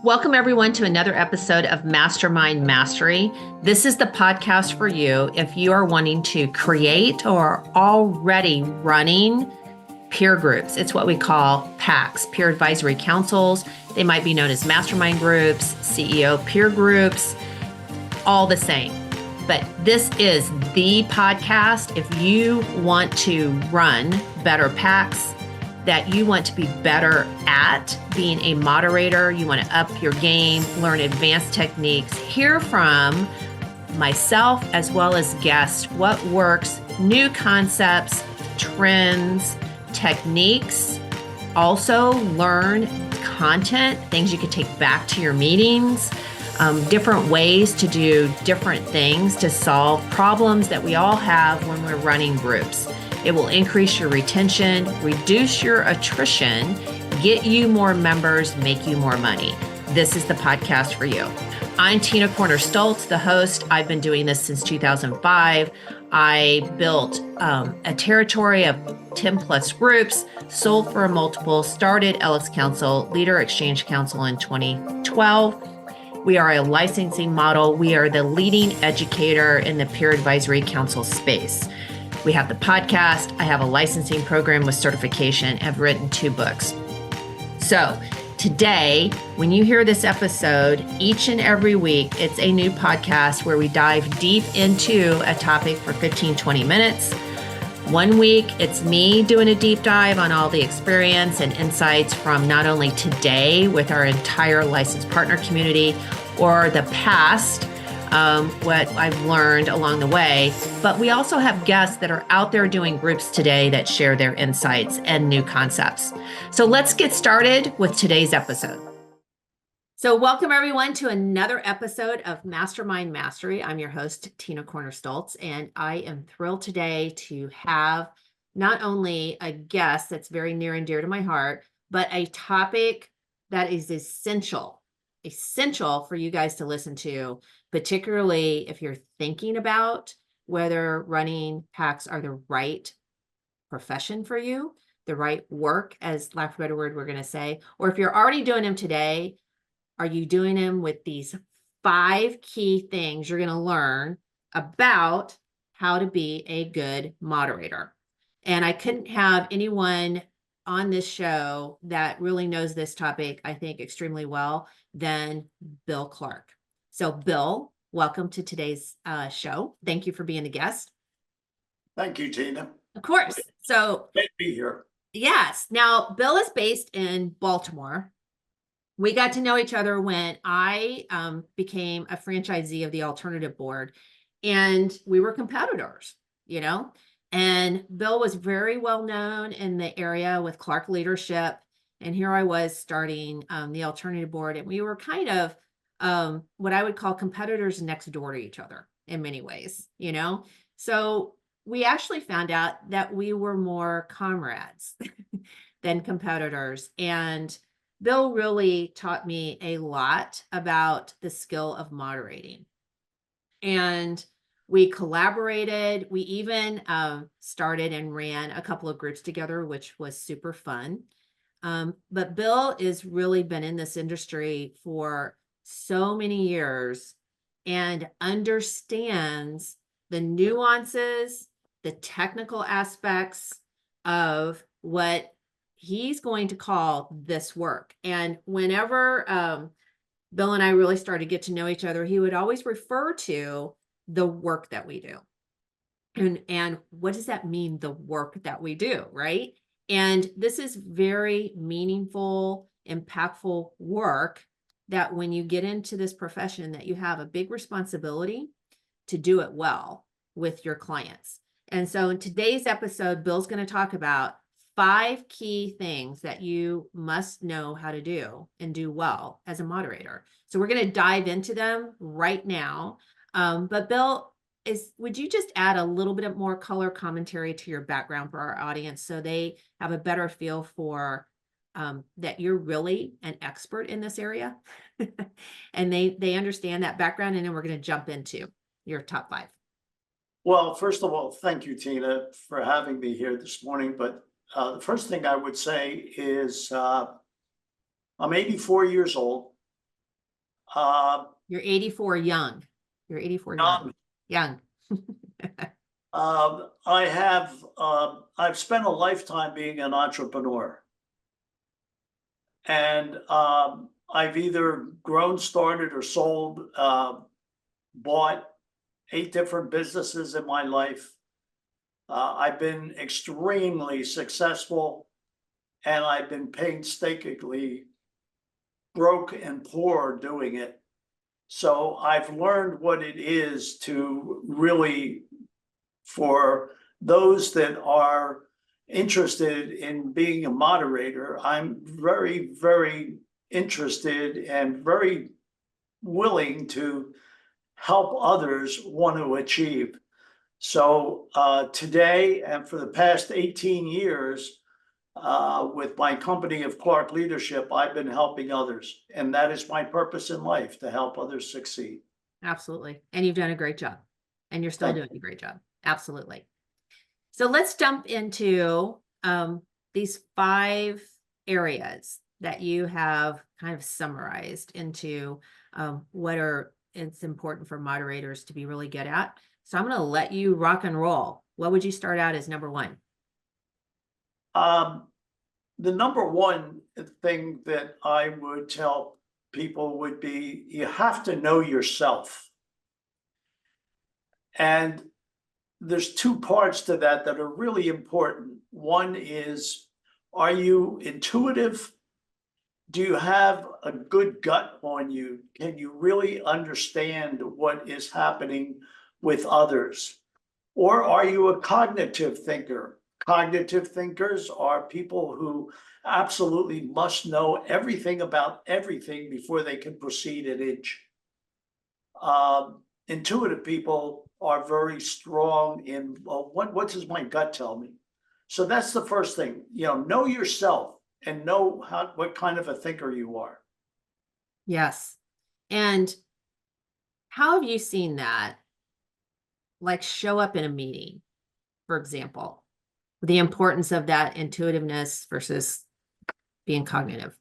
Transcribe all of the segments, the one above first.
Welcome, everyone, to another episode of Mastermind Mastery. This is the podcast for you if you are wanting to create or already running peer groups. It's what we call PACs, peer advisory councils. They might be known as mastermind groups, CEO peer groups, all the same. But this is the podcast if you want to run better PACs, that you want to be better at being a moderator, you want to up your game, learn advanced techniques, hear from myself as well as guests, what works, new concepts, trends, techniques. Also learn content, things you can take back to your meetings, different ways to do different things to solve problems that we all have when we're running groups. It will increase your retention, reduce your attrition, get you more members, make you more money. This is the podcast for you. I'm Corner Stolz, the host. I've been doing this since 2005. I built a territory of 10 plus groups, sold for a multiple, started LX Council, Leader Exchange Council in 2012. We are a licensing model. We are the leading educator in the peer advisory council space. We have the podcast. I have a licensing program with certification. I've written 2 books. So today, when you hear this episode, each and every week, it's a new podcast where we dive deep into a topic for 15, 20 minutes. One week, it's me doing a deep dive on all the experience and insights from not only today with our entire licensed partner community or the past, what I've learned along the way, but we also have guests that are out there doing groups today that share their insights and new concepts. So let's get started with today's episode. So welcome everyone to another episode of Mastermind Mastery. I'm your host, Corner Stolz, and I am thrilled today to have not only a guest that's very near and dear to my heart, but a topic that is essential for you guys to listen to, particularly if you're thinking about whether running PACs are the right profession for you, the right work, as lack of a better word, we're going to say, or if you're already doing them today, are you doing them with these 5 key things you're going to learn about how to be a good moderator? And I couldn't have anyone on this show that really knows this topic, I think, extremely well than Bill Clark. So Bill, welcome to today's show. Thank you for being the guest. Thank you, Tina. Of course. So Great to be here. Yes. Now, Bill is based in Baltimore. We got to know each other when I became a franchisee of the Alternative Board, and we were competitors, and Bill was very well known in the area with Clark leadership. And here I was starting the Alternative Board, and we were kind of what I would call competitors next door to each other in many ways, So we actually found out that we were more comrades than competitors. And Bill really taught me a lot about the skill of moderating. And we collaborated. We even started and ran a couple of groups together, which was super fun. But Bill has really been in this industry for so many years and understands the nuances, the technical aspects of what he's going to call this work. And whenever Bill and I really started to get to know each other, he would always refer to the work that we do. And what does that mean, the work that we do, right? And this is very meaningful, impactful work that when you get into this profession, that you have a big responsibility to do it well with your clients. And so in today's episode, Bill's going to talk about 5 key things that you must know how to do and do well as a moderator. So we're going to dive into them right now. But Bill, would you just add a little bit more color commentary to your background for our audience so they have a better feel for that you're really an expert in this area and they understand that background, and then we're going to jump into your top 5. Well, first of all, thank you, Tina, for having me here this morning. But the first thing I would say is I'm 84 years old. You're 84 young. You're 84 young. young. I've spent a lifetime being an entrepreneur. And I've either grown, started, or sold, bought 8 different businesses in my life. I've been extremely successful, and I've been painstakingly broke and poor doing it. So I've learned what it is to really, for those that are interested in being a moderator, I'm very, very interested and very willing to help others want to achieve. So today, and for the past 18 years, with my company of Clark Leadership, I've been helping others. And that is my purpose in life, to help others succeed. Absolutely. And you've done a great job. And you're still Thank doing a great job. Absolutely. So let's jump into these 5 areas that you have kind of summarized into it's important for moderators to be really good at. So I'm going to let you rock and roll. What would you start out as number 1? The number one thing that I would tell people would be, you have to know yourself. And there's 2 parts to that that are really important. One is, are you intuitive? Do you have a good gut on you? Can you really understand what is happening with others? Or are you a cognitive thinker? Cognitive thinkers are people who absolutely must know everything about everything before they can proceed an inch. Intuitive people are very strong in, well, what does my gut tell me? So that's the first thing, know yourself and know what kind of a thinker you are. Yes. And how have you seen that, like, show up in a meeting, for example, the importance of that intuitiveness versus being cognitive?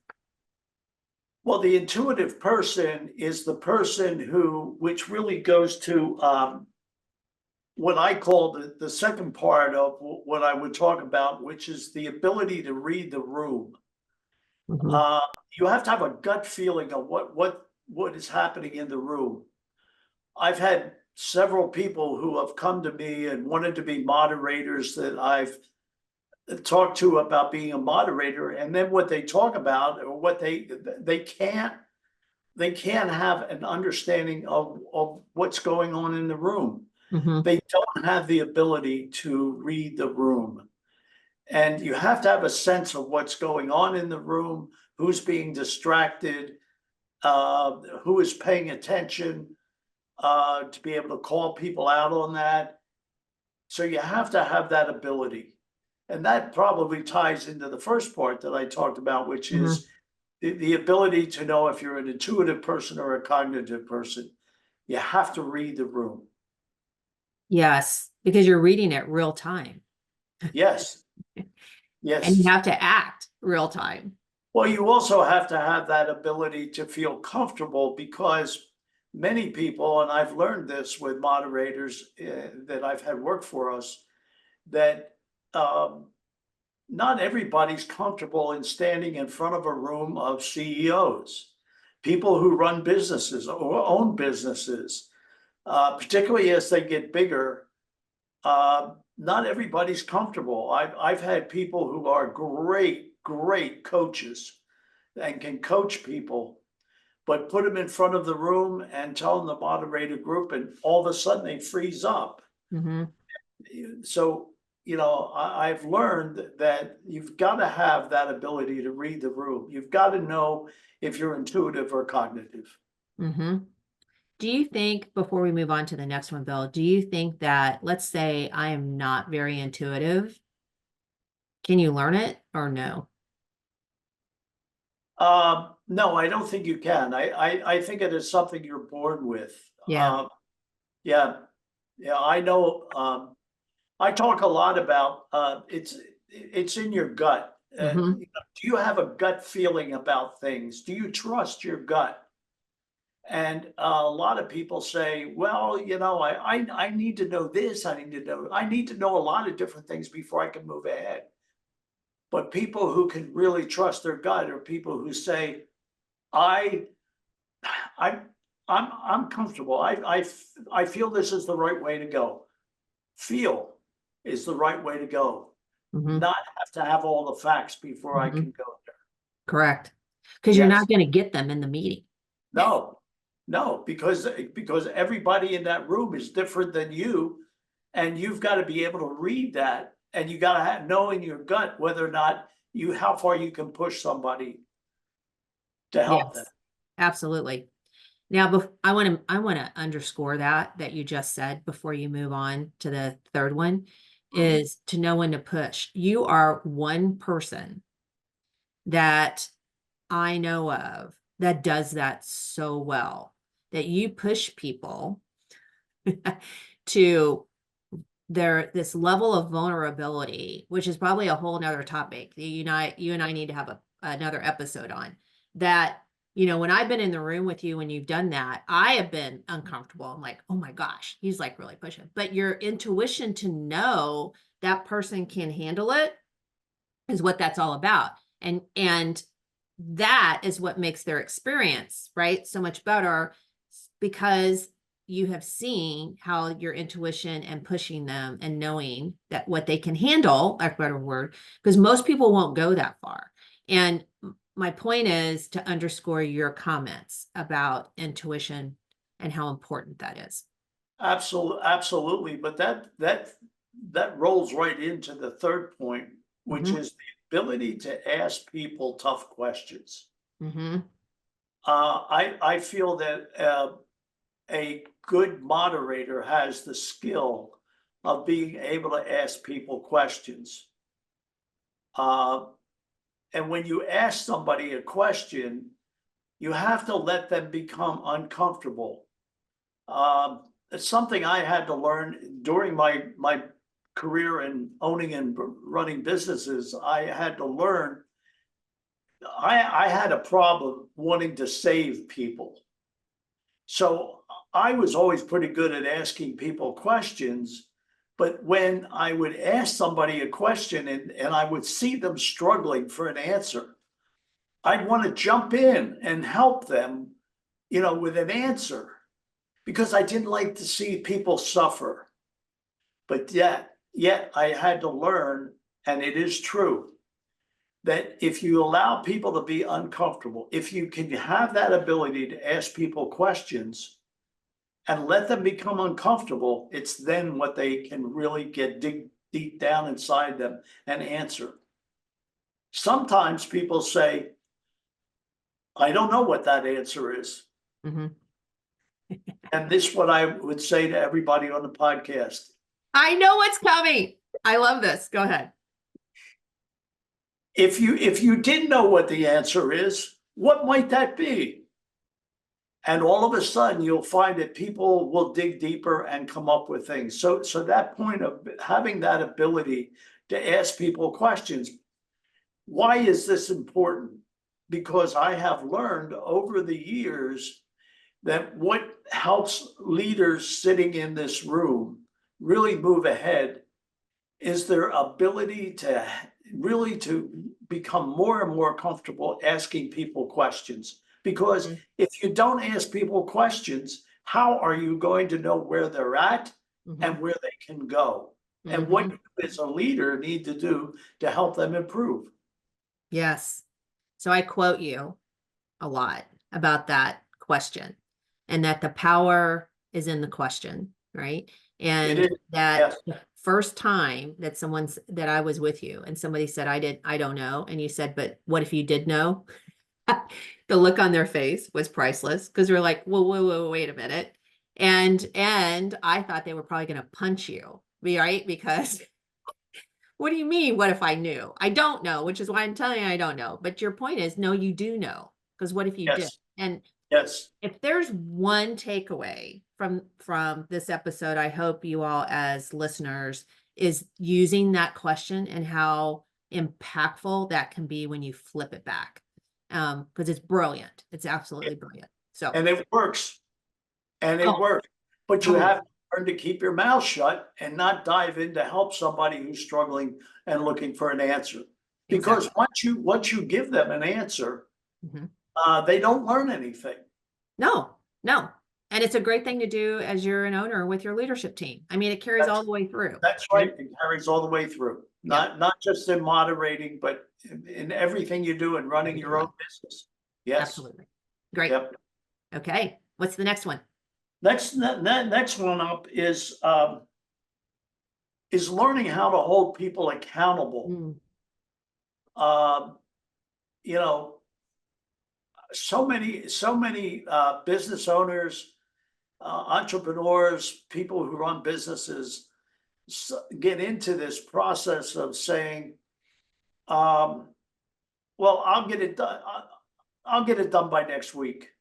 Well, the intuitive person is the person which really goes to what I call the second part of what I would talk about, which is the ability to read the room. Mhm. You have to have a gut feeling of what is happening in the room. I've had several people who have come to me and wanted to be moderators that I've talked to about being a moderator, and then what they talk about, or what they can't have an understanding of what's going on in the room. Mhm. They don't have the ability to read the room. And you have to have a sense of what's going on in the room, who's being distracted, who is paying attention, to be able to call people out on that. So you have to have that ability. And that probably ties into the first part that I talked about, which is the ability to know if you're an intuitive person or a cognitive person. You have to read the room. Yes, because you're reading it real time. Yes. And Yes. you have to act real time. Well, you also have to have that ability to feel comfortable, because many people, and I've learned this with moderators that I've had work for us, that not everybody's comfortable in standing in front of a room of CEOs, people who run businesses or own businesses, particularly as they get bigger. Not everybody's comfortable. I've had people who are great coaches and can coach people, but put them in front of the room and tell them the moderator group, and all of a sudden they freeze up. Mhm. So, I've learned that you've got to have that ability to read the room. You've got to know if you're intuitive or cognitive. Mhm. Do you think, before we move on to the next one, Bill, do you think that, let's say I am not very intuitive, can you learn it or no? No, I don't think you can. I think it is something you're born with. Yeah. Yeah, I know. I talk a lot about it's in your gut. Mhm. Do you have a gut feeling about things? Do you trust your gut? And a lot of people say, well, I need to know this, I need to know a lot of different things before I can move ahead. But people who can really trust their gut are people who say, I, I, I'm comfortable. I feel this is the right way to go. Feel is the right way to go. Mhm, Not have to have all the facts before I mhm. can go there. Correct. Because you're Yes. not going to get them in the meeting. No, no, because everybody in that room is different than you, and you've got to be able to read that, and you got to know in your gut whether or not how far you can push somebody to help them. Yes, absolutely. Now, I want to underscore that you just said before you move on to the third one Mhm. is to know when to push. You are one person that I know of that does that so well, that you push people to this level of vulnerability, which is probably a whole nother topic that you and I need to have another episode on that. When I've been in the room with you, when you've done that, I have been uncomfortable. I'm like, oh my gosh, he's like really pushing. But your intuition to know that person can handle it is what that's all about. And that is what makes their experience, right, so much better because you have seen how your intuition and pushing them and knowing that what they can handle, a better word, because most people won't go that far. And my point is to underscore your comments about intuition and how important that is. Absolutely, but that rolls right into the third point, which Mm-hmm. is the ability to ask people tough questions. Mm-hmm. I feel that a good moderator has the skill of being able to ask people questions. Uh, and when you ask somebody a question, you have to let them become uncomfortable. It's something I had to learn during my career in owning and running businesses. I had to learn. I had a problem wanting to save people. So I was always pretty good at asking people questions. But when I would ask somebody a question and I would see them struggling for an answer, I'd want to jump in and help them, with an answer because I didn't like to see people suffer. But yet I had to learn, and it is true, that if you allow people to be uncomfortable, if you can have that ability to ask people questions, and let them become uncomfortable, it's then what they can really dig deep down inside them and answer. Sometimes people say, I don't know what that answer is. Mm-hmm. And this is what I would say to everybody on the podcast. I know what's coming. I love this. Go ahead. If you didn't know what the answer is, what might that be? And all of a sudden you'll find that people will dig deeper and come up with things. So that point of having that ability to ask people questions. Why is this important? Because I have learned over the years that what helps leaders sitting in this room really move ahead is their ability to really to become more and more comfortable asking people questions. Because Mhm. if you don't ask people questions, how are you going to know where they're at Mhm. and where they can go? And what Mhm. you as a leader need to do to help them improve. Yes. So I quote you a lot about that question and that the power is in the question, right? It And is, that yes, the first time that I was with you and somebody said, I don't know. And you said, but what if you did know? The look on their face was priceless because we're like, whoa, wait a minute. And I thought they were probably going to punch you, right? Because what do you mean? What if I knew? I don't know, which is why I'm telling you I don't know. But your point is, no, you do know. Because what if you did? yes, And yes. if there's one takeaway from this episode, I hope you all as listeners is using that question and how impactful that can be when you flip it back. Because it's brilliant. It's absolutely brilliant. So, And it works. And it oh, works. But you totally. have to learn to keep your mouth shut and not dive in to help somebody who's struggling and looking for an answer. Because Exactly. once you give them an answer, Mhm. they don't learn anything. No, no. And it's a great thing to do as you're an owner with your leadership team. I mean, it carries all That's the way through. that's right. It carries all the way through. Yep. Not just in moderating, but in everything you do in running Everything your own else. business. Yes. Absolutely. Great. Yep. Okay. What's the next one? Next one up is learning how to hold people accountable. Mm, Um, you know, so many business owners, entrepreneurs, people who run businesses get into this process of saying, um, "Well, I'll get it done. I'll get it done by next week."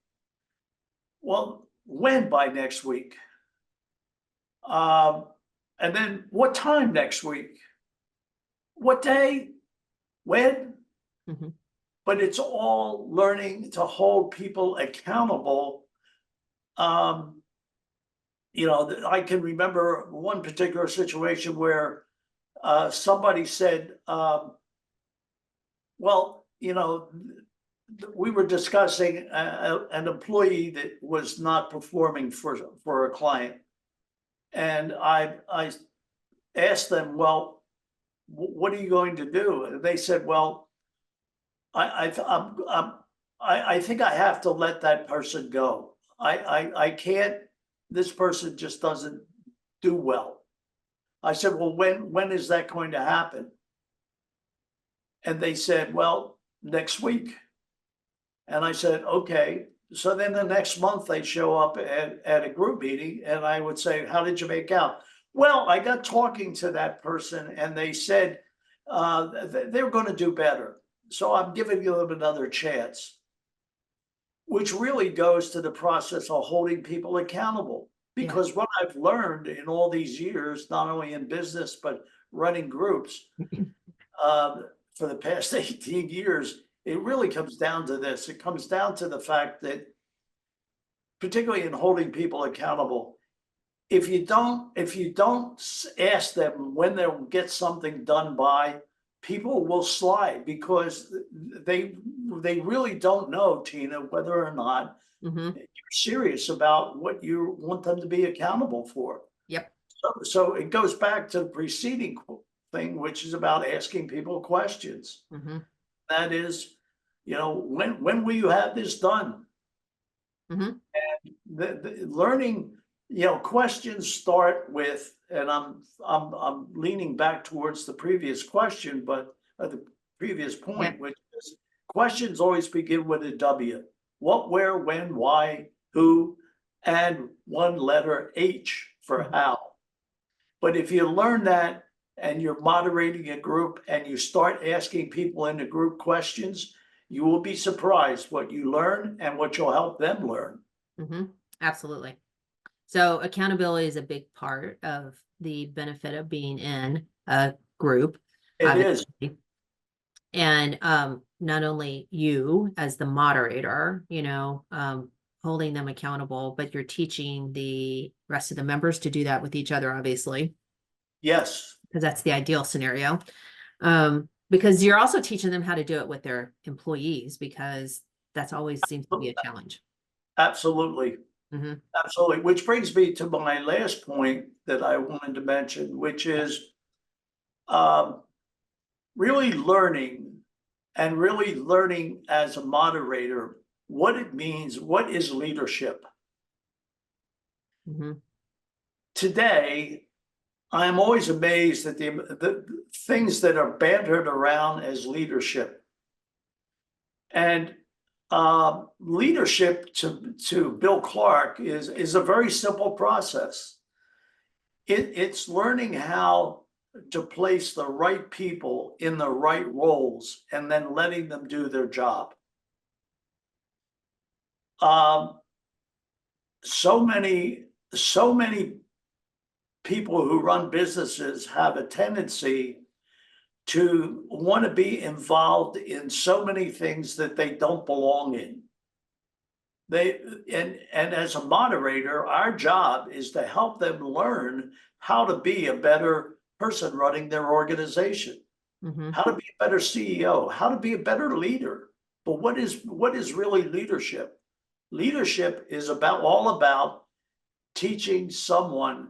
Well, when by next week? Um, and then what time next week? What day? When? mhm. But it's all learning to hold people accountable. Um, I can remember one particular situation where somebody said, well, we were discussing an employee that was not performing for a client. And I asked them, well, what are you going to do? And they said, well, I think I have to let that person go. I can't, this person just doesn't do well. I said, well, when is that going to happen? And they said, well, next week. And I said, okay. So then the next month they show up at a group meeting and I would say, how did you make out? Well, I got talking to that person and they said they're going to do better. So I'm giving them another chance, which really goes to the process of holding people accountable. Yeah. Because what I've learned in all these years, not only in business, but running groups for the past 18 years, it really comes down to this. It comes down to the fact that, particularly in holding people accountable, if you don't ask them when they'll get something done by, people will slide because they really don't know, Tina, whether or not Mhm. you're serious about what you want them to be accountable for. Yep. So it goes back to the preceding thing, which is about asking people questions. Mhm. That is, when will you have this done? Mhm. The learning, questions start with, and I'm leaning back towards the previous question, but the previous Yeah. point, which is questions always begin with a W. What, where, when, why, who, and one letter H for Mhm. how. But if you learn that and you're moderating a group and you start asking people in the group questions, you will be surprised what you learn and what you'll help them learn. Mhm. Absolutely. So accountability is a big part of the benefit of being in a group, It is. obviously. And not only you as the moderator, holding them accountable, but you're teaching the rest of the members to do that with each other, obviously, Yes, because that's the ideal scenario. Because you're also teaching them how to do it with their employees, because that's always seems to be a challenge. absolutely. Hmm. Absolutely. Which brings me to my last point that I wanted to mention, which is um, really learning and really learning as a moderator what it means, what is leadership. Hmm. Today, I'm always amazed at the things that are bantered around as leadership. And leadership to Bill Clark is a very simple process. It's learning how to place the right people in the right roles and then letting them do their job. Um, so many people who run businesses have a tendency to want to be involved in so many things that they don't belong in. And as a moderator, our job is to help them learn how to be a better person running their organization, how to be a better CEO, how to be a better leader. But what is really leadership? Leadership is all about teaching someone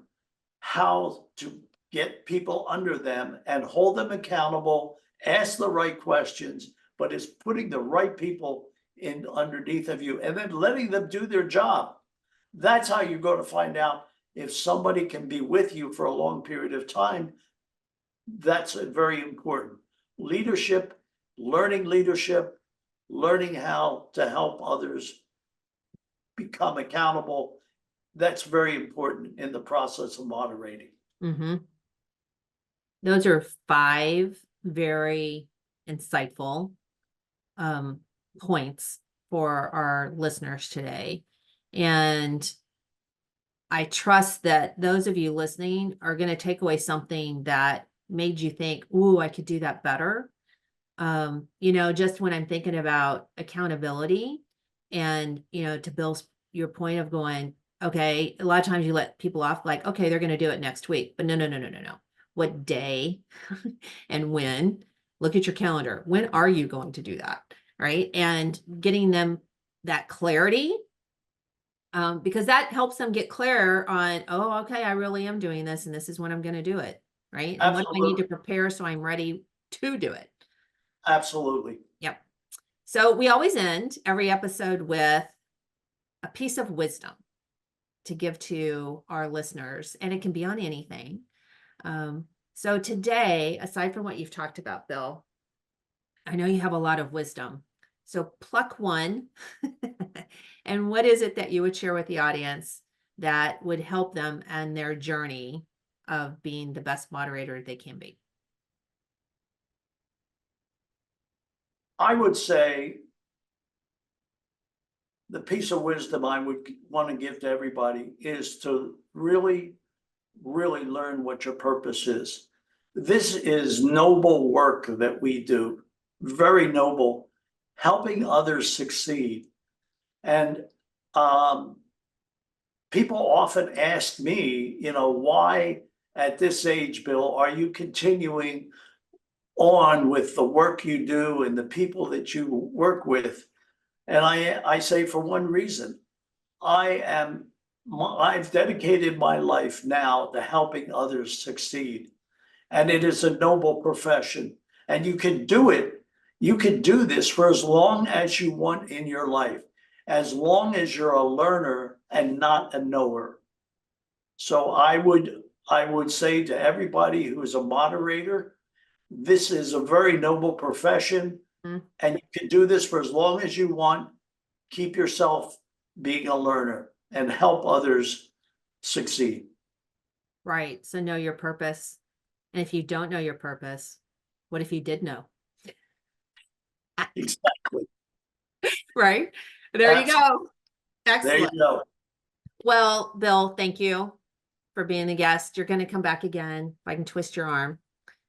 how to get people under them and hold them accountable, ask the right questions, but it's putting the right people in underneath of you and then letting them do their job. That's how you're going to find out if somebody can be with you for a long period of time. That's very important. Leadership, learning how to help others become accountable. That's very important in the process of moderating. Those are 5 very insightful points for our listeners today. And I trust that those of you listening are going to take away something that made you think, ooh, I could do that better. Just when I'm thinking about accountability and, to Bill's your point of going, okay, a lot of times you let people off like, okay, they're going to do it next week, but no. What day and when? Look at your calendar. When are you going to do that? Right. And getting them that clarity, because that helps them get clear on, oh, okay, I really am doing this and this is when I'm going to do it. Right. And what do I need to prepare so I'm ready to do it? Absolutely. Yep. So we always end every episode with a piece of wisdom to give to our listeners, and it can be on anything. So today, aside from what you've talked about, Bill, I know you have a lot of wisdom. So pluck one. And what is it that you would share with the audience that would help them in their journey of being the best moderator they can be? I would say the piece of wisdom I would want to give to everybody is to really learn what your purpose is. This is noble work that we do, very noble, helping others succeed. And people often ask me, why at this age, Bill, are you continuing on with the work you do and the people that you work with? And I say for one reason, I've dedicated my life now to helping others succeed. And it is a noble profession. And you can do it. You can do this for as long as you want in your life, as long as you're a learner and not a knower. So I would say to everybody who is a moderator, this is a very noble profession, and you can do this for as long as you want. Keep yourself being a learner and help others succeed. Right. So know your purpose. And if you don't know your purpose, what if you did know? Exactly. Right. There you go. Excellent. There you go. Well, Bill, thank you for being a guest. You're going to come back again. If I can twist your arm,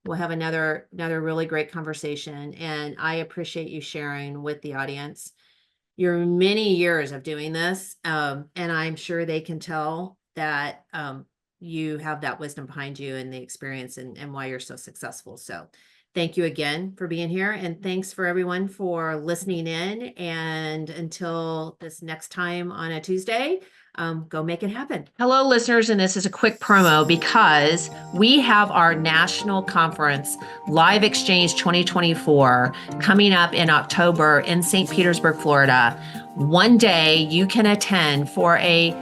we'll have another really great conversation. And I appreciate you sharing with the audience your many years of doing this. And I'm sure they can tell that you have that wisdom behind you and the experience and why you're so successful. So thank you again for being here. And thanks for everyone for listening in. And until this next time on a Tuesday, go make it happen. Hello, listeners. And this is a quick promo because we have our national conference, Live Exchange 2024, coming up in October in St. Petersburg, Florida. One day you can attend for a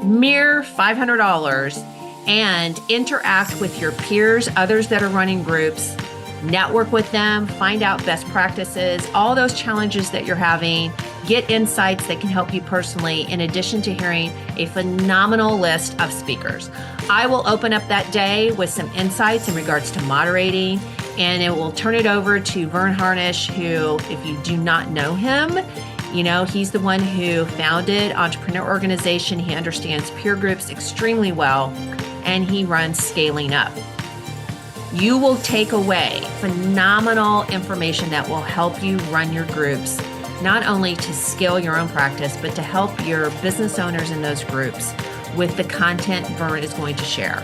mere $500 and interact with your peers, others that are running groups, network with them, find out best practices, all those challenges that you're having, get insights that can help you personally, in addition to hearing a phenomenal list of speakers. I will open up that day with some insights in regards to moderating, and it will turn it over to Vern Harnish, who, if you do not know him, he's the one who founded Entrepreneur Organization. He understands peer groups extremely well, and he runs Scaling Up. You will take away phenomenal information that will help you run your groups not only to scale your own practice, but to help your business owners in those groups with the content Vern is going to share.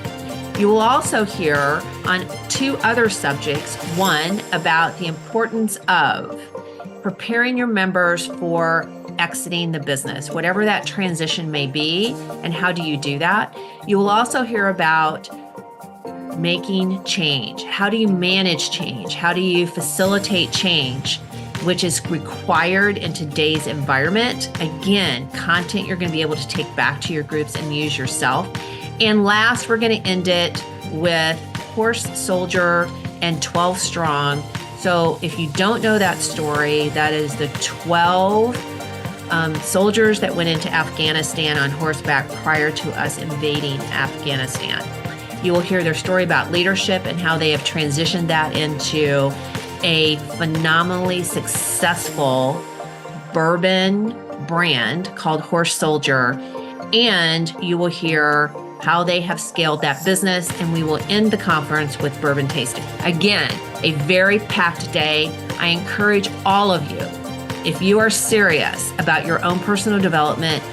You will also hear on 2 other subjects. One, about the importance of preparing your members for exiting the business, whatever that transition may be, and how do you do that. You will also hear about making change. How do you manage change? How do you facilitate change, which is required in today's environment? Again, content you're going to be able to take back to your groups and use yourself. And last, we're going to end it with Horse Soldier and 12 Strong. So if you don't know that story, that is the 12 soldiers that went into Afghanistan on horseback prior to us invading Afghanistan. You will hear their story about leadership and how they have transitioned that into a phenomenally successful bourbon brand called Horse Soldier. And you will hear how they have scaled that business. And we will end the conference with bourbon tasting. Again, a very packed day. I encourage all of you, if you are serious about your own personal development,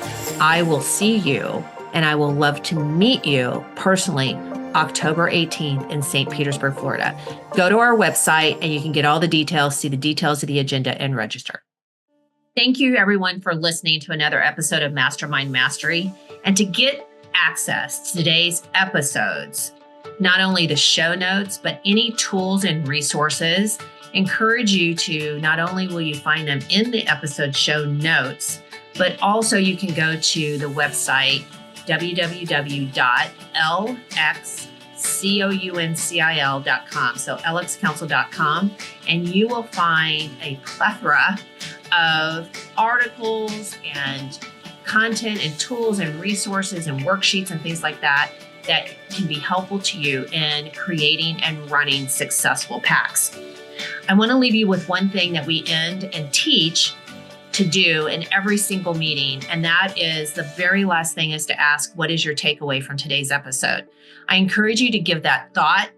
I will see you and I will love to meet you personally October 18th in St. Petersburg, Florida. Go to our website and you can get all the details, see the details of the agenda, and register. Thank you, everyone, for listening to another episode of Mastermind Mastery. And to get access to today's episodes, not only the show notes, but any tools and resources, encourage you to not only will you find them in the episode show notes, but also you can go to the website www.lxcouncil.com. So lxcouncil.com, and you will find a plethora of articles and content and tools and resources and worksheets and things like that that can be helpful to you in creating and running successful packs. I want to leave you with one thing that we end and teach to do in every single meeting. And that is the very last thing is to ask, what is your takeaway from today's episode? I encourage you to give that thought.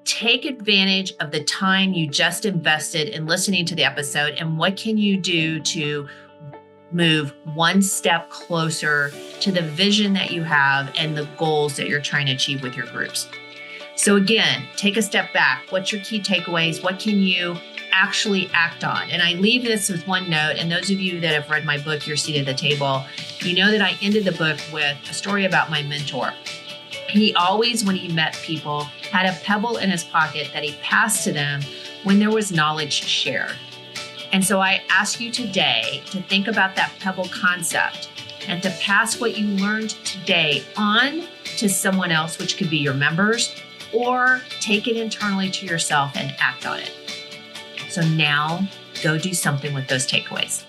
Take advantage of the time you just invested in listening to the episode, and what can you do to move one step closer to the vision that you have and the goals that you're trying to achieve with your groups. So again, take a step back. What's your key takeaways? What can you actually act on? And I leave this with one note. And those of you that have read my book, Your Seat at the Table, you know that I ended the book with a story about my mentor. He always, when he met people, had a pebble in his pocket that he passed to them when there was knowledge shared. And so I ask you today to think about that pebble concept and to pass what you learned today on to someone else, which could be your members, or take it internally to yourself and act on it. So now go do something with those takeaways.